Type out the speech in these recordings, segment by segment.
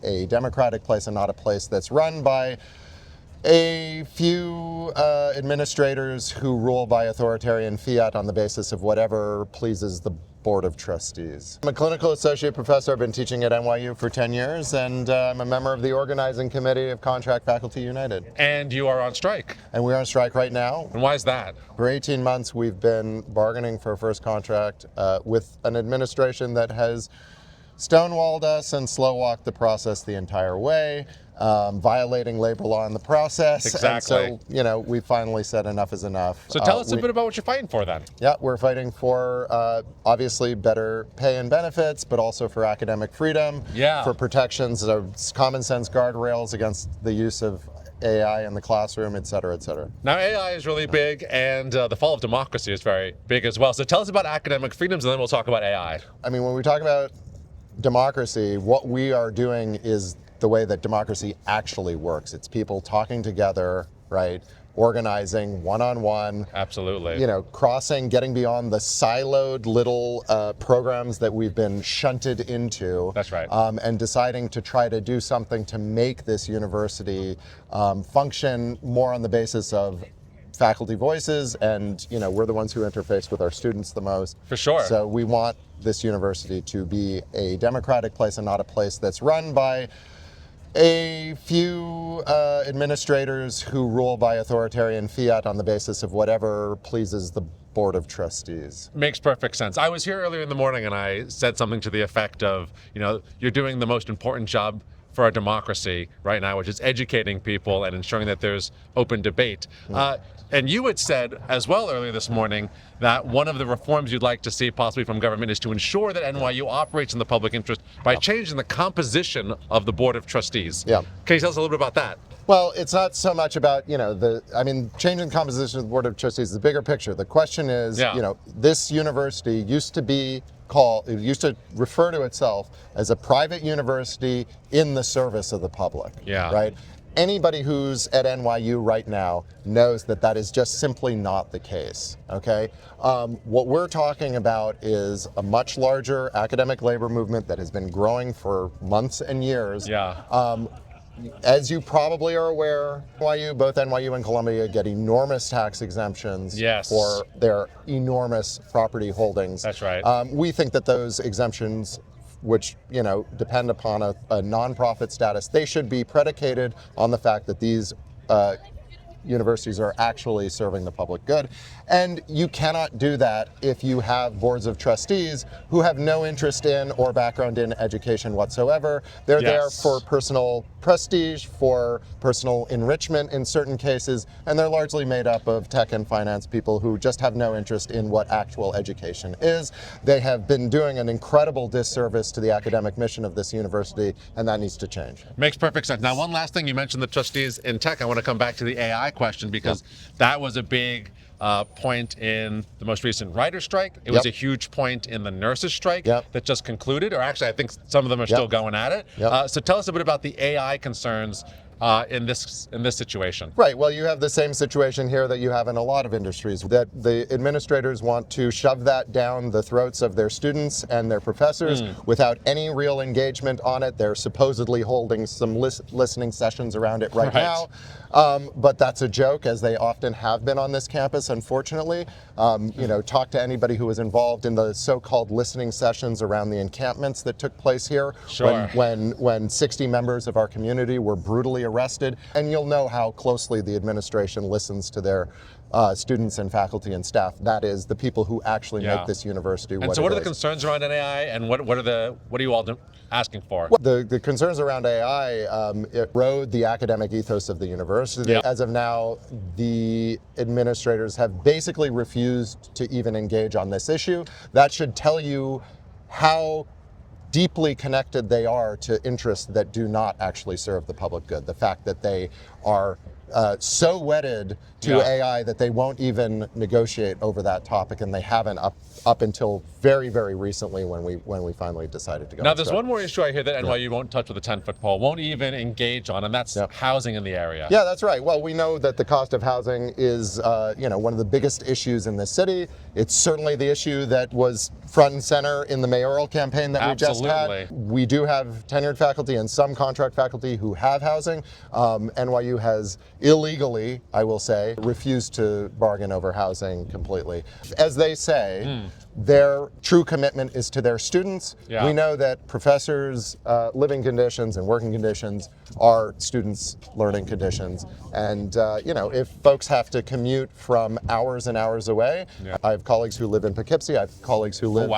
a democratic place and not a place that's run by a few administrators who rule by authoritarian fiat on the basis of whatever pleases the Board of Trustees. I'm a clinical associate professor. I've been teaching at NYU for 10 years, and I'm a member of the organizing committee of Contract Faculty United. And you are on strike. And we're on strike right now. And why is that? For 18 months, we've been bargaining for a first contract with an administration that has stonewalled us and slow-walked the process the entire way, violating labor law in the process. Exactly. And so, we finally said enough is enough. So tell us a bit about what you're fighting for then. Yeah, we're fighting for, obviously, better pay and benefits, but also for academic freedom, for protections of common sense guardrails against the use of AI in the classroom, et cetera, et cetera. Now, AI is really big, and the fall of democracy is very big as well. So tell us about academic freedoms, and then we'll talk about AI. I mean, when we talk about democracy, what we are doing is the way that democracy actually works. It's people talking together, right? Organizing one-on-one. Absolutely. Crossing, getting beyond the siloed little programs that we've been shunted into. That's right. And deciding to try to do something to make this university function more on the basis of faculty voices, and we're the ones who interface with our students the most. For sure. So we want this university to be a democratic place and not a place that's run by a few administrators who rule by authoritarian fiat on the basis of whatever pleases the Board of Trustees. Makes perfect sense. I was here earlier in the morning and I said something to the effect of, you're doing the most important job for our democracy right now, which is educating people and ensuring that there's open debate. And you had said as well earlier this morning that one of the reforms you'd like to see possibly from government is to ensure that NYU operates in the public interest by changing the composition of the Board of Trustees. Yeah. Can you tell us a little bit about that? Well, it's not so much about, changing the composition of the Board of Trustees is the bigger picture. The question is, this university used to refer to itself as a private university in the service of the public. Yeah. Right? Anybody who's at NYU right now knows that that is just simply not the case, okay? What we're talking about is a much larger academic labor movement that has been growing for months and years. Yeah. As you probably are aware, both NYU and Columbia get enormous tax exemptions for their enormous property holdings. That's right. We think that those exemptions, which depend upon a nonprofit status, they should be predicated on the fact that these universities are actually serving the public good. And you cannot do that if you have boards of trustees who have no interest in or background in education whatsoever. They're there for personal prestige, for personal enrichment in certain cases, and they're largely made up of tech and finance people who just have no interest in what actual education is. They have been doing an incredible disservice to the academic mission of this university, and that needs to change. Makes perfect sense. Now, one last thing, you mentioned the trustees in tech. I want to come back to the AI question because that was a big point in the most recent writer's strike. It was a huge point in the nurses' strike that just concluded, or actually I think some of them are still going at it. So tell us a bit about the AI concerns in this situation. Right. Well, you have the same situation here that you have in a lot of industries, that the administrators want to shove that down the throats of their students and their professors without any real engagement on it. They're supposedly holding some listening sessions around it right now. But that's a joke, as they often have been on this campus, unfortunately. Talk to anybody who was involved in the so-called listening sessions around the encampments that took place here when 60 members of our community were brutally arrested, and you'll know how closely the administration listens to their students and faculty and staff. That is the people who actually make this university what it is. And so what are the concerns around AI, and what are you all asking for? Well, the concerns around AI erode the academic ethos of the university. As of now, the administrators have basically refused to even engage on this issue. That should tell you how deeply connected they are to interests that do not actually serve the public good. The fact that they are so wedded to AI that they won't even negotiate over that topic, and they haven't up until very, very recently when we finally decided to go. Now, there's one more issue I hear that NYU won't touch with a 10-foot pole, won't even engage on, and that's housing in the area. Yeah, that's right. Well, we know that the cost of housing is, one of the biggest issues in this city. It's certainly the issue that was front and center in the mayoral campaign that we just had. We do have tenured faculty and some contract faculty who have housing. NYU has illegally, I will say, refused to bargain over housing completely. As they say, their true commitment is to their students. We know that professors' living conditions and working conditions are students' learning conditions. And, if folks have to commute from hours and hours away, I have colleagues who live in Poughkeepsie, I have colleagues who live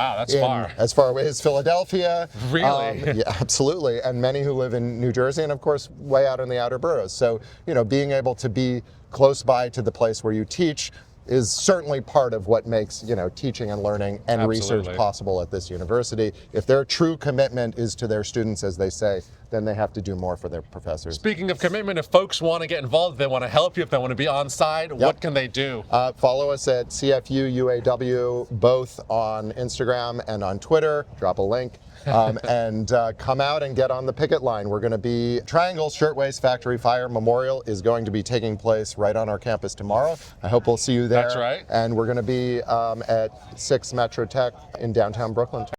as far away as Philadelphia. Really? Yeah, absolutely. And many who live in New Jersey and, of course, way out in the outer boroughs. So, being able to be close by to the place where you teach is certainly part of what makes, teaching and learning and research possible at this university. If their true commitment is to their students, as they say, then they have to do more for their professors. Speaking of commitment, if folks want to get involved, if they want to help you, if they want to be on side, what can they do? Follow us at CFU UAW, both on Instagram and on Twitter. Drop a link. And come out and get on the picket line. We're going to be, Triangle Shirtwaist Factory Fire Memorial is going to be taking place right on our campus tomorrow. I hope we'll see you there. That's right. And we're going to be at 6 Metro Tech in downtown Brooklyn.